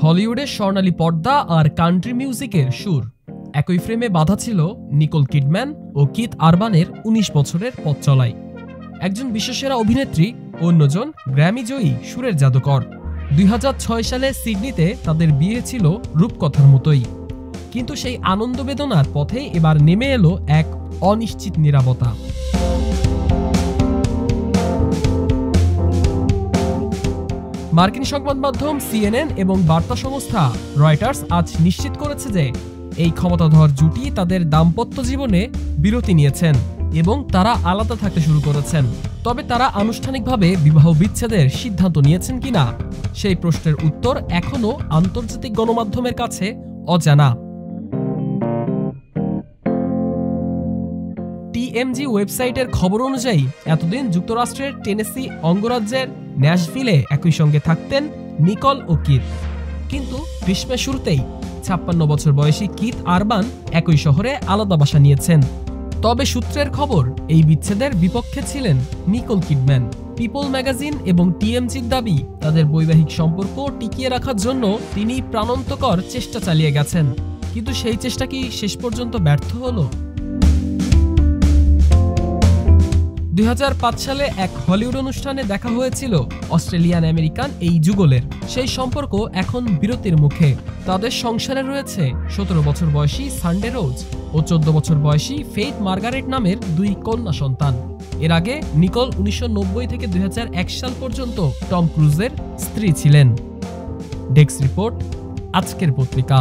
হলিউডের স্বর্ণালী পর্দা আর কান্ট্রি মিউজিকের সুর একই ফ্রেমে বাঁধা ছিল নিকোল কিডম্যান ও কিথ আরবানের ১৯ বছরের পথ চলায়। একজন বিশ্বসেরা অভিনেত্রী, অন্যজন গ্র্যামি জয়ী সুরের জাদুকর। ২০০৬ সালে সিডনিতে তাদের বিয়ে ছিল রূপকথার মতোই, কিন্তু সেই আনন্দ বেদনার পথে এবার নেমে এলো এক অনিশ্চিত নীরবতা। মার্কিন সংবাদ মাধ্যম সিএনএন এবং বার্তা সংস্থা রয়টার্স আজ নিশ্চিত করেছে যে এই ক্ষমতাধর জুটি তাদের দাম্পত্য জীবনে বিরতি নিয়েছেন এবং তারা আলাদা থাকতে শুরু করেছেন। তবে তারা আনুষ্ঠানিকভাবে বিবাহ বিচ্ছেদের সিদ্ধান্ত নিয়েছেন কিনা সেই প্রশ্নের উত্তর এখনও আন্তর্জাতিক গণমাধ্যমের কাছে অজানা। টিএমজি ওয়েবসাইটের খবর অনুযায়ী এতদিন যুক্তরাষ্ট্রের টেনেসি অঙ্গরাজ্যের ন্যাশভিলে একই সঙ্গে থাকতেন নিকল ও কিথ, কিন্তু গ্রীষ্মের শুরুতেই ৫৬ বছর বয়সী কিথ আরবান একই শহরে আলাদা বাসা নিয়েছেন। তবে সূত্রের খবর এই বিচ্ছেদের বিপক্ষে ছিলেন নিকোল কিডম্যান। পিপল ম্যাগাজিন এবং টিএমজির দাবি, তাদের বৈবাহিক সম্পর্ক টিকিয়ে রাখার জন্য তিনি প্রাণান্তকর চেষ্টা চালিয়ে গেছেন, কিন্তু সেই চেষ্টা কি শেষ পর্যন্ত ব্যর্থ হলো? ২০০৫ সালে এক হলিউড অনুষ্ঠানে দেখা হয়েছিল অস্ট্রেলিয়ান আমেরিকান এই যুগলের। সেই সম্পর্ক এখন বিরতির মুখে। তাদের সংসারে রয়েছে ১৭ বছর বয়সী সানডে রোজ ও ১৪ বছর বয়সী ফেইথ মার্গারেট নামের ২ কন্যা সন্তান। এর আগে নিকোল ১৯৯০ থেকে ২০০১ সাল পর্যন্ত টম ক্রুজের স্ত্রী ছিলেন। ডেস্ক রিপোর্ট, আজকের পত্রিকা।